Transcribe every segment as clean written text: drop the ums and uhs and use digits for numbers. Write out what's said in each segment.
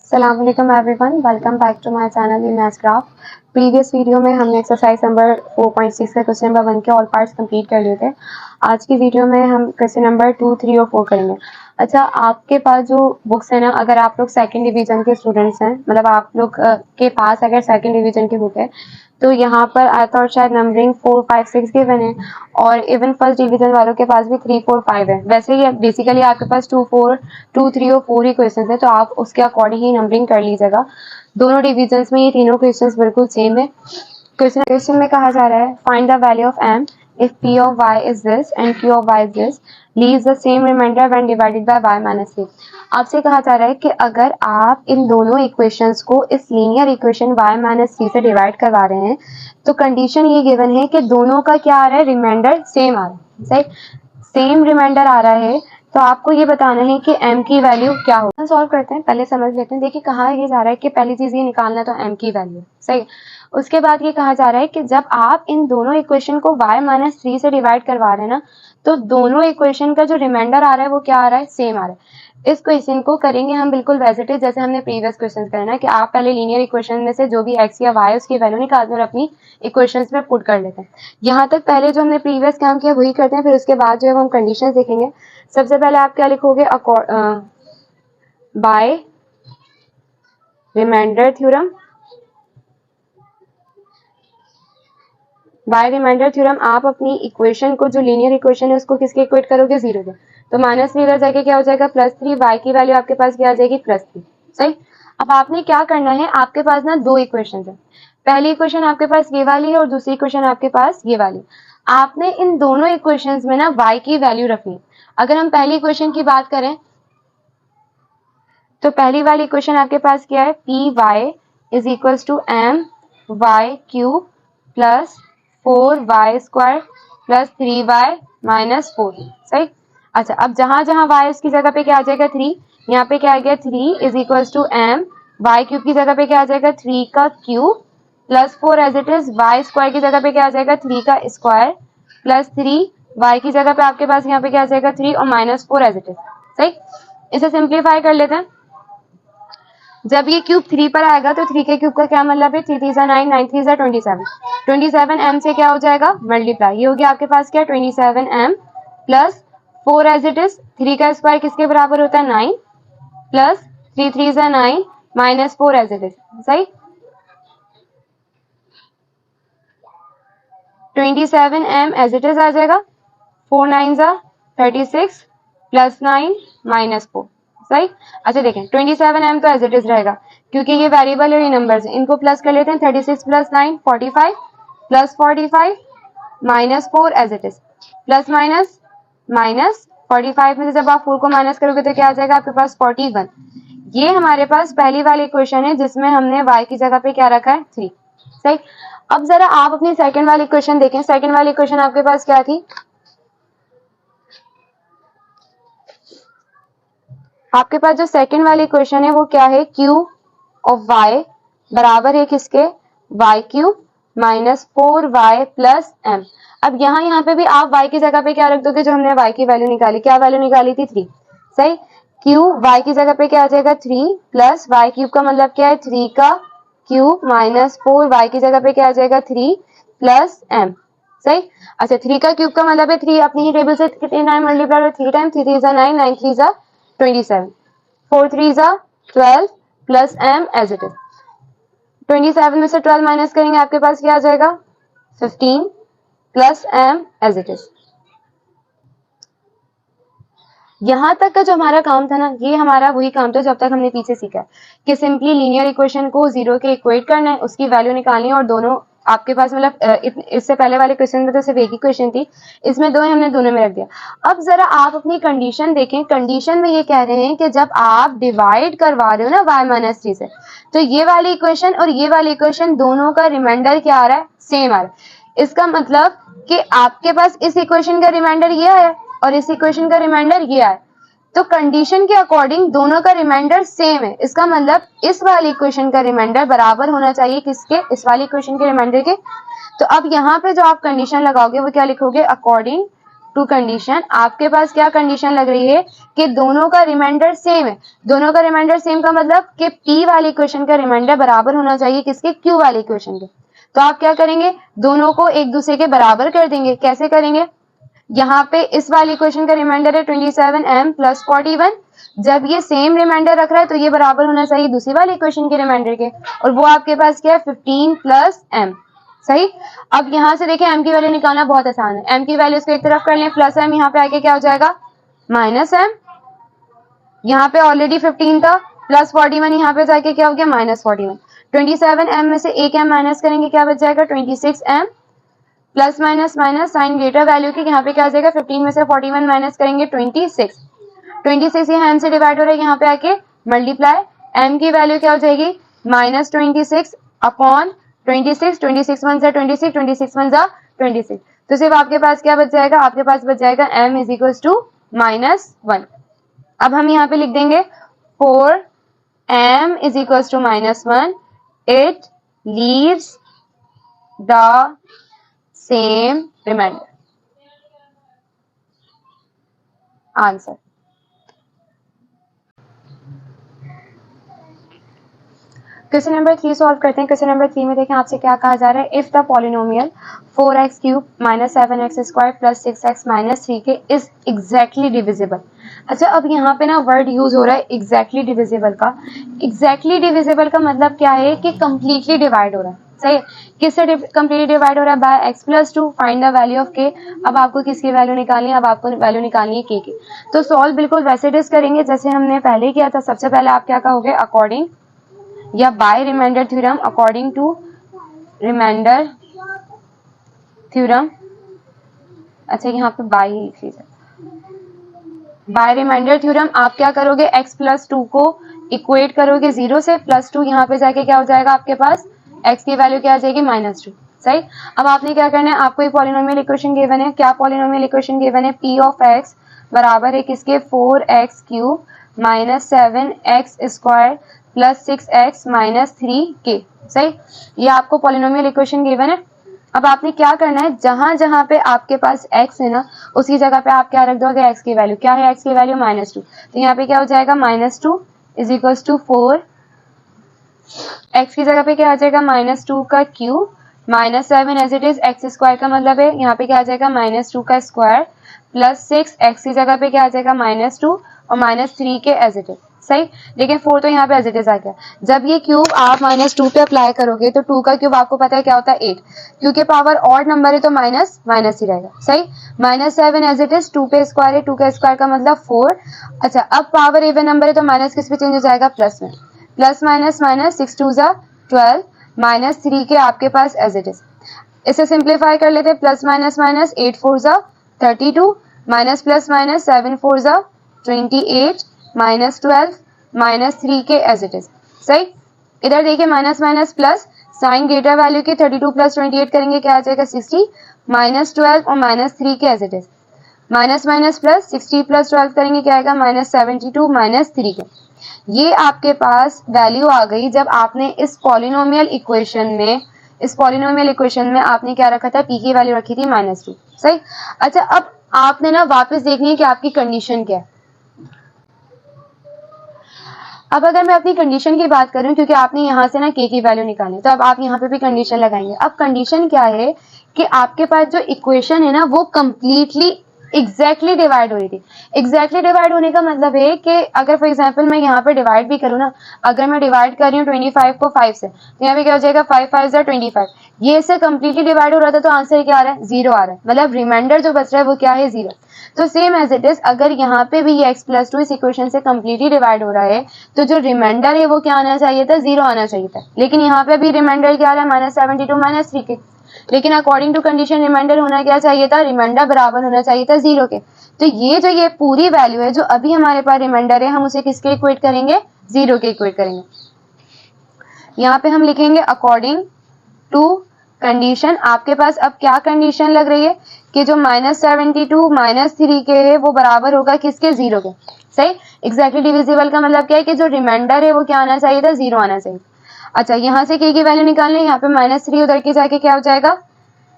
अस्सलाम वालेकुम everyone, welcome back to my channel in maths graph. Previous video में हमने एक्सरसाइज नंबर 4.6 का क्वेश्चन नंबर 1 के ऑल पार्ट्स कंप्लीट कर लिए थे। आज की वीडियो में हम क्वेश्चन नंबर 2, 3 और 4 करेंगे। अच्छा, आपके पास जो बुक्स है ना, अगर आप लोग सेकंड डिवीजन के स्टूडेंट्स हैं, मतलब आप लोग के पास अगर सेकंड डिवीजन की बुक है तो यहाँ पर आता और शायद नंबरिंग 4, 5, 6 गिवन है और इवन फर्स्ट डिवीजन वालों के पास भी 3, 4, 5 है। वैसे ही बेसिकली आपके पास 2, 3 और 4 ही क्वेश्चन है, तो आप उसके अकॉर्डिंग ही नंबरिंग कर लीजिएगा। दोनों डिवीजन में ये तीनों क्वेश्चन बिल्कुल सेम है। क्वेश्चन में कहा जा रहा है find the value of m if p of y is this and q of y is this, leaves the same remainder when divided by y minus 3। आपसे कहा जा रहा है कि अगर आप इन दोनों इक्वेशंस को इस लीनियर इक्वेशन y माइनस 3 से डिवाइड करवा रहे हैं तो कंडीशन ये गिवन है कि दोनों का क्या आ रहा है, रिमाइंडर सेम आ रहा है। सही, सेम रिमाइंडर आ रहा है तो आपको ये बताना है कि m की वैल्यू क्या होगा। सॉल्व करते हैं, पहले समझ लेते हैं। देखिए कहा ये जा रहा है कि पहली चीज ये निकालना तो m की वैल्यू। सही, उसके बाद ये कहा जा रहा है कि जब आप इन दोनों इक्वेशन को y माइनस 3 से डिवाइड करवा रहे हैं ना, तो दोनों इक्वेशन का जो रिमाइंडर आ रहा है वो क्या आ रहा है, सेम आ रहा है। इस क्वेश्चन को करेंगे हम बिल्कुल वैसे थे जैसे हमने प्रीवियस क्वेश्चन करना है कि आप पहले लीनियर इक्वेशन में से जो भी x या y उसकी वैल्यू निकालते हैं और अपनी इक्वेशंस में पुट कर लेते हैं। यहाँ तक पहले जो हमने प्रीवियस काम किया वही करते हैं, फिर उसके बाद जो है हम कंडीशंस देखेंगे। सबसे पहले आप क्या लिखोगे, by remainder theorem. By remainder theorem आप अपनी इक्वेशन को, जो लीनियर इक्वेशन है उसको किसके इक्वेट करोगे, 0 के। तो -3 इधर जाके क्या हो जाएगा, +3। y की वैल्यू आपके पास क्या आ जाएगी, +3। सही, अब आपने क्या करना है, आपके पास ना दो इक्वेशन है। पहली इक्वेशन आपके पास ये वाली है और दूसरी इक्वेशन आपके पास ये वाली। आपने इन दोनों इक्वेशंस में ना y की वैल्यू रखनी है। अगर हम पहली इक्वेशन की बात करें तो पहली वाली इक्वेशन आपके पास क्या है, p y is equals to m y cube plus 4y square plus 3y minus 4। सही, अच्छा अब जहां जहां y उसकी जगह पे क्या आ जाएगा, 3। यहाँ पे क्या आ गया, 3 is equals to m y cube की जगह पे क्या आ जाएगा, 3 का cube plus 4 as it is y square की जगह पे क्या आ जाएगा, 3 का स्क्वायर प्लस 3y की जगह पे आपके पास यहाँ पे क्या आ जाएगा, 3 और माइनस 4 एज इट इज। सही, इसे सिंप्लीफाई कर लेते हैं। जब ये क्यूब 3 पर आएगा तो 3 के क्यूब का क्या मतलब है, 3 3 9, 9 3 27। 27 m से क्या हो जाएगा, मल्टीप्लाई। ये हो गया आपके पास क्या, 27 m plus 4 as it is. 3 का स्क्वायर किसके बराबर होता है, 9 plus 3 3 9 minus 4 as it is. सही, 27 m एज इट इज आ जाएगा। 4 9 36 प्लस 9 माइनस 4। सही, अच्छा देखें 27 m तो एज इट इज रहेगा क्योंकि ये वेरिएबल है, ये नंबर्स है। इनको प्लस कर लेते हैं, 36 plus 9 45 plus 45 minus 4 as it is. Plus minus minus 45 में से जब आप 4 को माइनस करोगे तो क्या आ जाएगा आपके पास, 41। ये हमारे पास पहली वाली इक्वेशन है जिसमें हमने y की जगह पे क्या रखा है, 3। सही, अब जरा आप अपनी सेकंड वाली इक्वेशन देखें। सेकंड वाली इक्वेशन आपके पास क्या थी, आपके पास जो सेकंड वाली इक्वेशन है वो क्या है, q ऑफ y बराबर है किसके, y cube minus 4y plus m। अब यहाँ पे भी आप y की जगह पे क्या रख दोगे, जो हमने y की वैल्यू निकाली, क्या वैल्यू निकाली थी, 3। सही, q y की जगह पे क्या आ जाएगा, 3 प्लस y क्यूब का मतलब क्या है, 3 का क्यूब माइनस 4y की जगह पे क्या आ जाएगा, 3 प्लस m। सही, अच्छा 3 का क्यूब का मतलब है 3, अपनी ही टेबल से कितने time multiply, 3 time, 3 3 9 9 3 27 4 3 12 plus m as it is. 27 में से 12 माइनस करेंगे आपके पास क्या आ जाएगा, 15 plus m as it is. यहां तक का जो हमारा काम था ना, ये हमारा वही काम था जो अब तक हमने पीछे सीखा है कि सिंपली लीनियर इक्वेशन को 0 के इक्वेट करना है, उसकी वैल्यू निकालनी है और दोनों आपके पास, मतलब इससे पहले वाले क्वेश्चन में तो सिर्फ एक ही क्वेश्चन थी, इसमें दो है, हमने दोनों में रख दिया। अब जरा आप अपनी कंडीशन देखें। कंडीशन में ये कह रहे हैं कि जब आप डिवाइड करवा रहे हो ना y माइनस 3 से, तो ये वाली इक्वेशन और ये वाली इक्वेशन दोनों का रिमाइंडर क्या आ रहा है, सेम आ रहा है। इसका मतलब कि आपके पास इस इक्वेशन का रिमाइंडर ये है और इस इक्वेशन का रिमाइंडर ये है, तो कंडीशन के अकॉर्डिंग दोनों का रिमाइंडर सेम है। इसका मतलब इस वाली इक्वेशन का रिमाइंडर बराबर होना चाहिए किसके, इस वाली इक्वेशन के रिमाइंडर के। तो अब यहाँ पे जो आप कंडीशन लगाओगे वो क्या लिखोगे, अकॉर्डिंग टू कंडीशन, आपके पास क्या कंडीशन लग रही है कि दोनों का रिमाइंडर सेम है। दोनों का रिमाइंडर सेम का मतलब कि P वाली इक्वेशन का रिमाइंडर बराबर होना चाहिए किसके, Q वाली इक्वेशन के। तो आप क्या करेंगे, दोनों को एक दूसरे के बराबर कर देंगे। कैसे करेंगे, यहाँ पे इस वाली इक्वेशन का रिमाइंडर है 27m प्लस 41, जब ये सेम रिमाइंडर रख रहा है तो ये बराबर होना चाहिए दूसरी वाली इक्वेशन के रिमाइंडर के, और वो आपके पास क्या है 15 प्लस m। सही। अब यहाँ से देखें m की वैल्यू निकालना बहुत आसान है। m की वैल्यू इसको एक तरफ कर लें, प्लस m, यहाँ पे आके क्या हो जाएगा माइनस m। यहाँ पे ऑलरेडी 15 था, प्लस 41, यहाँ पे जाके क्या हो गया माइनस 41। 27m में से एक m माइनस करेंगे, क्या बच जाएगा 26m, plus minus minus sign greater value की, यहाँ पे क्या आ जाएगा 15 में से 41 माइनस करेंगे 26। 26 यहाँ m से डिवाइड हो रहा है, यहाँ पे आके मल्टीप्लाई, m की वैल्यू क्या हो जाएगी माइनस 26 अपॉन 26, 26 वन जा 26, 26 वन जा 26। तो सिर्फ आपके पास क्या बच जाएगा, आपके पास बच जाएगा m इज इक्वल टू -1। अब हम यहाँ पे लिख देंगे 4m is equal to -1, it leaves the same remainder. Answer question number 3 solve करते हैं। क्वेश्चन नंबर 3 में देखें आपसे क्या कहा जा रहा है, if the polynomial 4x cube minus 7x square plus 6x minus 3 के इज एग्जैक्टली डिविजिबल। अच्छा, अब यहाँ पे ना वर्ड यूज हो रहा है एग्जैक्टली डिविजिबल का। एग्जैक्टली डिविजिबल का मतलब क्या है कि कंप्लीटली डिवाइड हो रहा है। सही है, किससे कंप्लीटली डिवाइड हो रहा है, by x plus 2, find the value of k। अब आपको किसकी वैल्यू निकालनी है, अब आपको वैल्यू निकालनी है k की। तो सॉल्व बिल्कुल वैसे डिस करेंगे जैसे हमने पहले किया था। सबसे पहले आप क्या कहोगे, अकॉर्डिंग या by remainder theorem, according to remainder theorem. अच्छा, यहाँ पे बाय ही लिख लीजिए, बाय रिमाइंडर थ्योरम। आप क्या करोगे, x प्लस 2 को इक्वेट करोगे 0 से, प्लस 2 यहाँ पे जाके क्या हो जाएगा आपके पास, x की वैल्यू क्या आ जाएगी -2। सही। अब आपने क्या करना है, आपको एक पॉलिनोमियल इक्वेशन गिवन है। क्या पॉलिनोमियल इक्वेशन गिवन है, p ऑफ x बराबर है किसके, 4x cube minus 7x square plus 6x minus 3k। सही, ये आपको पॉलिनोमियल इक्वेशन गिवन है। अब आपने क्या करना है, जहां जहां पे आपके पास x है ना, उसी जगह पे आप क्या रख दोगे, x की वैल्यू क्या है, x की वैल्यू -2। तो यहाँ पे क्या हो जाएगा -2 इज इक्वल टू 4, x की जगह पे क्या आ जाएगा -2 का cube minus 7 as it is, x square का मतलब है यहाँ पे क्या आ जाएगा -2 का स्क्वायर प्लस 6, x की जगह पे क्या आ जाएगा -2 और -3 के एज इट इज। सही, लेकिन 4 तो यहाँ पे एज इट इज आ गया। जब ये क्यूब आप -2 पे अप्लाई करोगे तो 2 का क्यूब आपको पता है क्या होता है 8, क्योंकि पावर ऑड नंबर है तो माइनस माइनस ही रहेगा। सही, -7 एज इट इज, 2 पे स्क्वायर है, 2 का स्क्वायर का मतलब 4। अच्छा, अब पावर इवन नंबर है तो माइनस किस पे चेंज हो जाएगा, प्लस में। प्लस माइनस माइनस 6 2 जा 12, -3 के आपके पास एज इट इज। इसे सिंप्लीफाई कर लेते, प्लस माइनस माइनस 8 4 जा 32, माइनस प्लस माइनस 7 4 जा 28, -12 -3 के एज इट इज। सही, इधर देखिए minus minus plus, sign greater value के 32 प्लस 28 करेंगे क्या आ जाएगा 60, -12 और -3 के as it is. Minus minus plus 60 plus 12 करेंगे क्या आएगा -72 -3 के। ये आपके पास वैल्यू आ गई जब आपने इस पॉलिनोमियल इक्वेशन में आपने क्या रखा था, p की वैल्यू रखी थी -2। सही। अच्छा, अब आपने ना वापस देखनी है कि आपकी कंडीशन क्या है। अब अगर मैं अपनी कंडीशन की बात करूं, क्योंकि आपने यहाँ से ना k की वैल्यू निकाली, तो अब आप यहाँ पे भी कंडीशन लगाएंगे। अब कंडीशन क्या है कि आपके पास जो इक्वेशन है ना वो कंप्लीटली एग्जैक्टली डिवाइड हो रही थी। एग्जैक्टली डिवाइड होने का मतलब है कि अगर फॉर एग्जांपल मैं यहाँ पे डिवाइड भी करूँ ना, अगर मैं डिवाइड कर रही हूँ 25 को 5 से, तो यहाँ पे क्या हो जाएगा 5 5 जा 25। ये इससे कंप्लीटली डिवाइड हो रहा था तो आंसर क्या आ रहा है, 0 आ रहा है, मतलब रिमाइंडर जो बच रहा है वो क्या है, 0। तो सेम एज इट इज, अगर यहाँ पे भी ये x प्लस 2 इस इक्वेशन से कंप्लीटली डिवाइड हो रहा है तो जो रिमाइंडर है वो क्या आना चाहिए था, 0 आना चाहिए था। लेकिन यहाँ पे भी रिमाइंडर क्या आ रहा है, -72 -3 के। लेकिन अकॉर्डिंग टू कंडीशन रिमाइंडर होना क्या चाहिए था, रिमाइंडर बराबर होना चाहिए था 0 के। तो ये पूरी वैल्यू है जो अभी हमारे पास रिमाइंडर है, हम उसे किसके इक्वेट करेंगे, 0 के इक्वेट करेंगे। यहाँ पे हम लिखेंगे अकॉर्डिंग टू कंडीशन। आपके पास अब क्या कंडीशन लग रही है कि जो -72 -3 के है वो बराबर होगा किसके, 0 के। सही, एग्जैक्टली डिविजिबल का मतलब क्या है कि जो रिमाइंडर है वो क्या आना चाहिए था, 0 आना चाहिए। अच्छा, यहाँ से k की वैल्यू निकालनी है, यहाँ पे -3 उधर के जाके क्या हो जाएगा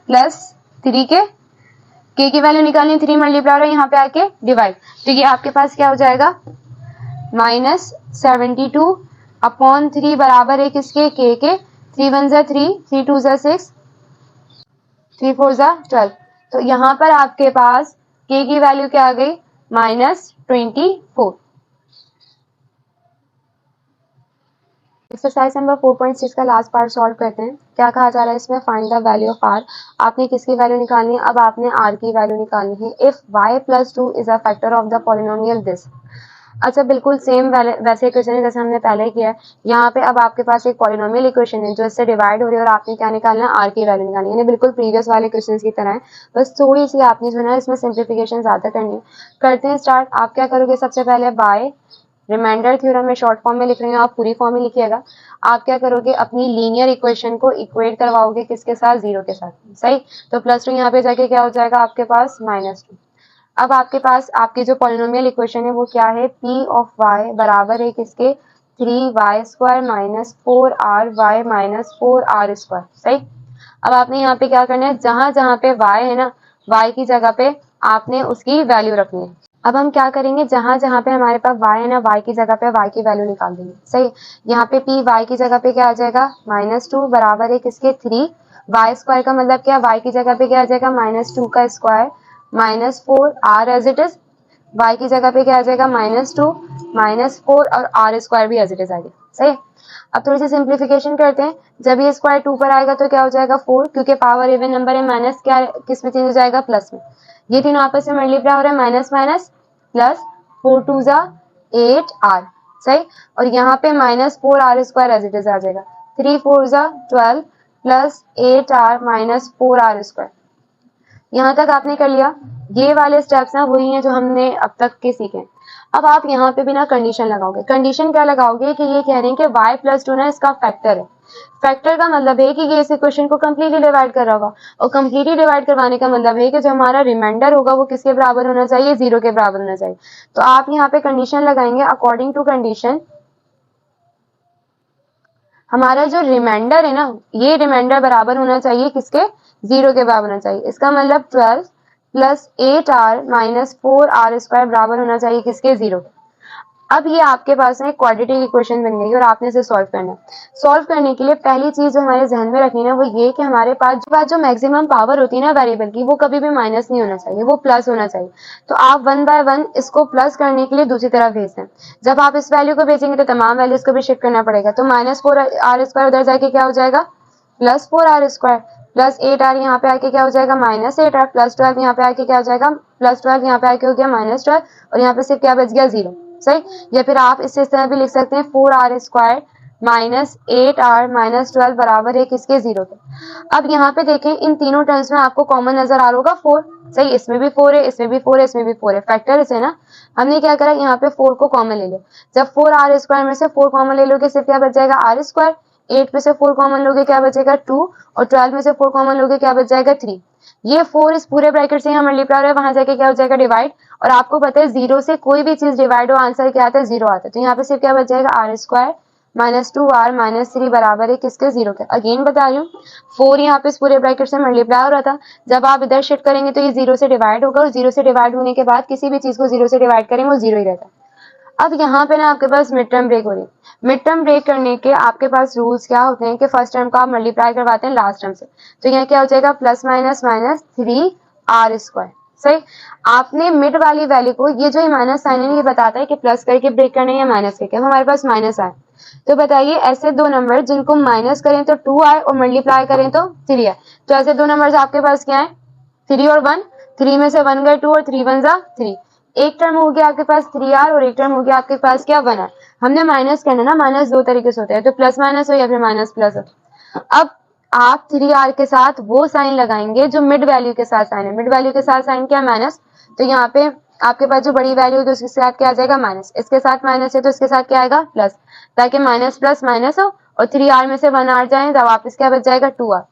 +3 के। k की वैल्यू निकालनी 3 मल्टीप्लाई हो रहा है यहाँ पे आके डिवाइड, तो ये आपके पास क्या हो जाएगा -72 अपॉन 3 बराबर है किसके k के 3 1 जा 3 3 2 जा 6 3 4 जा 12। तो यहाँ पर आपके पास k की वैल्यू क्या आ गई -24। एक्सरसाइज नंबर 4.6 का लास्ट पार्ट सॉल्व करते हैं। क्या कहा जा रहा है इसमें, find the value of r। आपने किसकी वैल्यू निकालनी है, अब आपने r की वैल्यू निकालनी है। If y + 2 is a factor of the polynomial this. अच्छा, बिल्कुल सेम वैसे इक्वेशन है जैसे हमने पहले किया है। यहाँ पे अब आपके पास एक पॉलिनोमियल इक्वेशन है जो इससे डिवाइड हो रही है और आपने क्या निकालना है, r की वैल्यू निकालनी है। यानी बिल्कुल प्रीवियस वाले क्वेश्चन की तरह है, बस थोड़ी सी आपने जो है इसमें सिंप्लीफिकेशन ज्यादा करनी है। करते हैं स्टार्ट। आप क्या करोगे, सबसे पहले बाय रिमाइंडर थ्योरम में शॉर्ट फॉर्म में लिख रही हूँ, आप पूरी फॉर्म में लिखिएगा। आप क्या करोगे, अपनी लीनियर इक्वेशन को इक्वेट करवाओगे किसके साथ, 0 के साथ। सही, तो +2 यहाँ पे जाके क्या हो जाएगा आपके पास -2। अब आपके पास आपकी जो पॉलिनोमियल इक्वेशन है वो क्या है, p ऑफ y बराबर है किसके 3y² - 4ry - 4r²। सही, अब आपने यहाँ पे क्या करना है, जहां जहां पे y है ना, y की जगह पे आपने उसकी वैल्यू रखनी है। अब हम क्या करेंगे, जहां जहां पे हमारे पास y है ना, y की जगह पे y की वैल्यू निकाल देंगे। सही, यहाँ पे p y की जगह पे क्या आ जाएगा -2 बराबर है किसके 3y² का मतलब क्या, y की जगह पे क्या आ जाएगा -2 का square -4r as it is. y की जगह पे क्या आ जाएगा -2 -4 और r² भी एज इट इज आ गया। सही, अब थोड़ी सी सिंप्लीफिकेशन करते हैं। जब ये स्क्वायर 2 पर आएगा तो क्या हो जाएगा 4, क्योंकि पावर इवन नंबर है, माइनस क्या किस में चेंज हो जाएगा, प्लस में। ये तीनों आपस में मल्टीप्लाई हो रहा है, माइनस माइनस प्लस 4 2 जा 8r। सही, और यहाँ पे -4r² एज इट इज आ जाएगा। 3 4 जा 12 प्लस 8r - 4r²। यहाँ तक आपने कर लिया। ये वाले स्टेप्स ना वही हैं जो हमने अब तक के सीखे। अब आप यहाँ पे भी ना कंडीशन लगाओगे। कंडीशन क्या लगाओगे कि ये कह रहे हैं कि y + 2 ना इसका फैक्टर है। फैक्टर का मतलब है कि ये इस इक्वेशन को कंप्लीटली डिवाइड कर रहा होगा, और कंप्लीटली डिवाइड करवाने का मतलब है कि जो हमारा रिमाइंडर होगा वो किसके बराबर होना चाहिए, 0 के बराबर होना चाहिए। तो आप यहाँ पे कंडीशन लगाएंगे, अकॉर्डिंग टू कंडीशन हमारा जो रिमाइंडर है ना, ये रिमाइंडर बराबर होना चाहिए किसके, 0 के बराबर होना चाहिए। इसका मतलब 12 प्लस 8r - 4r² बराबर होना चाहिए किसके, 0 के। अब ये आपके पास में क्वाड्रेटिक इक्वेशन बन गई और आपने इसे सॉल्व करना है। सॉल्व करने के लिए पहली चीज जो हमारे जहन में रखनी है वो ये कि हमारे पास जो मैक्सिमम पावर होती है ना वेरिएबल की, वो कभी भी माइनस नहीं होना चाहिए, वो प्लस होना चाहिए। तो आप 1 बाय 1 इसको प्लस करने के लिए दूसरी तरफ भेज दें। जब आप इस वैल्यू को भेजेंगे तो तमाम वैल्यूज को भी शिफ्ट करना पड़ेगा। तो -4r² उधर जाके क्या हो जाएगा +4r² प्लस 8r यहाँ पे आके क्या हो जाएगा -8r प्लस 12 यहाँ पे आके क्या हो जाएगा +12 यहाँ पे आके हो गया -12 और यहाँ पे सिर्फ क्या बच गया 0। सही, या फिर आप इस तरह भी लिख सकते हैं 4r² -8r - 12 बराबर है किसके, 0 के। अब यहाँ पे देखें, इन तीनों टर्म्स में आपको कॉमन नजर आ रहा होगा 4। सही, इसमें भी 4 है, इसमें भी 4 है, इसमें भी 4 है। फैक्टर से ना हमने क्या करा, यहाँ पे 4 को कॉमन ले लिया। जब 4r² में से 4 कॉमन ले लोगे सिर्फ क्या बच जाएगा r²। 8 में से 4 कॉमन लोगे क्या बचेगा 2, और 12 में से 4 कॉमन लोगे क्या बच जाएगा 3। ये 4 इस पूरे ब्रैकेट से यहाँ मल्टीप्लाई हो रहा है, वहां जाके क्या हो जाएगा डिवाइड। और आपको पता है 0 से कोई भी चीज डिवाइड हो आंसर क्या आता है, 0 आता है। तो यहाँ पे सिर्फ क्या बच जाएगा r² -2r - 3 बराबर है किसके, 0 के। अगेन बता रही हूँ 4 यहाँ पे इस पूरे ब्रैकेट से मल्टीप्लाई हो रहा था, जब आप इधर शिफ्ट करेंगे तो ये 0 से डिवाइड होगा, और 0 से डिवाइड होने के बाद किसी भी चीज को 0 से डिवाइड करेंगे वो 0 ही रहता है। अब यहाँ पे ना आपके पास मिड टर्म ब्रेक हो रही है। मिड टर्म ब्रेक करने के आपके पास रूल्स क्या होते हैं कि फर्स्ट टर्म को आप मल्टीप्लाई करवाते हैं लास्ट टर्म से। तो यहाँ क्या हो जाएगा +-3r²। सही, आपने मिड वाली वैल्यू को, ये जो माइनस साइन है ये बताता है कि प्लस करके ब्रेक करना है या माइनस करके। हमारे पास माइनस आए, तो बताइए ऐसे दो नंबर जिनको माइनस करें तो 2 आए और मल्टीप्लाई करें तो 3 आए। तो ऐसे दो नंबर आपके पास क्या है, 3 और 1। 3 में से 1 गए 2 और 3 1 जा 3। एक टर्म हो गया आपके पास 3r और एक टर्म हो गया आपके पास क्या 1r। हमने माइनस करना ना, माइनस दो तरीके से होता है, तो प्लस माइनस हो या फिर माइनस प्लस हो। अब आप 3r के साथ वो साइन लगाएंगे जो मिड वैल्यू के साथ साइन है। मिड वैल्यू के साथ साइन क्या, माइनस। तो यहाँ पे आपके पास जो बड़ी वैल्यू होगी उसके साथ क्या आ जाएगा माइनस, इसके साथ माइनस है तो इसके साथ क्या आएगा प्लस, ताकि माइनस प्लस माइनस हो और 3r में से 1r जाए तो वापस क्या बच जाएगा 2r।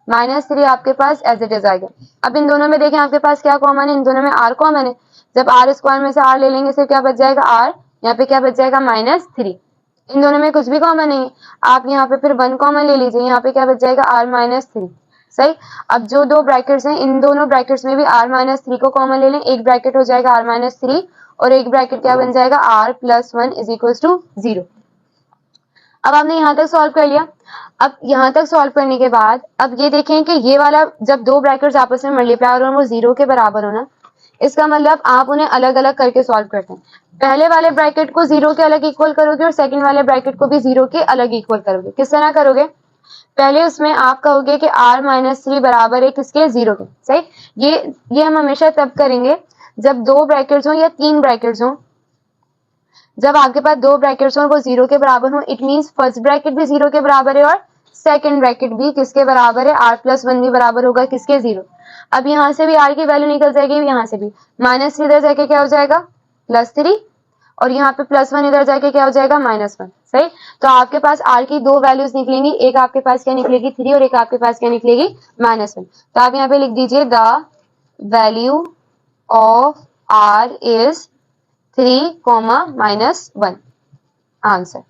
-3 आपके पास एज इट इज आएगा। अब इन दोनों में देखें आपके पास क्या कॉमन है, इन दोनों में r कॉमन है। जब r² में से r ले लेंगे सिर्फ क्या बच जाएगा r, यहाँ पे क्या बच जाएगा -3। इन दोनों में कुछ भी कॉमन नहीं है। आप यहाँ पे फिर 1 कॉमन ले लीजिए, यहाँ पे क्या बच जाएगा r -3। सही। अब जो दो ब्रैकेट्स हैं, इन दोनों ब्रैकेट्स में भी r माइनस 3 को कॉमन ले लें, एक ब्रैकेट हो जाएगा r माइनस 3 और एक ब्रैकेट क्या बन जाएगा r plus 1 is equal to 0। अब आपने यहां तक सॉल्व कर लिया। अब यहां तक सॉल्व करने के बाद अब ये देखें कि ये वाला जब दो ब्रैकेट्स आपस में मल्टीप्लाई और वो 0 के बराबर हो ना, इसका मतलब आप उन्हें अलग अलग करके सॉल्व करते हैं। पहले वाले ब्रैकेट को 0 के अलग इक्वल करोगे और सेकंड वाले ब्रैकेट को भी 0 के अलग इक्वल करोगे। किस तरह करोगे? पहले उसमें आप कहोगे कि r माइनस 3 बराबर है किसके? 0 के। सही। ये हम हमेशा तब करेंगे जब दो ब्रैकेट्स हो या तीन ब्रैकेट्स हो। जब आपके पास दो ब्रैकेट्स हो वो 0 के बराबर हो, इट मींस फर्स्ट ब्रैकेट भी 0 के बराबर है और सेकंड ब्रैकेट भी किसके बराबर है? r प्लस 1 भी बराबर होगा किसके? 0। अब यहां से भी r की वैल्यू निकल जाएगी, यहां से भी माइनस 3 इधर जाके क्या हो जाएगा? प्लस 3 और यहाँ पे प्लस 1 इधर जाके क्या हो जाएगा? माइनस 1। सही। तो आपके पास r की दो वैल्यूज निकलेंगी, एक आपके पास क्या निकलेगी? 3 और एक आपके पास क्या निकलेगी? माइनस 1। तो आप यहाँ पे लिख दीजिए the value of r is 3, minus 1। Answer.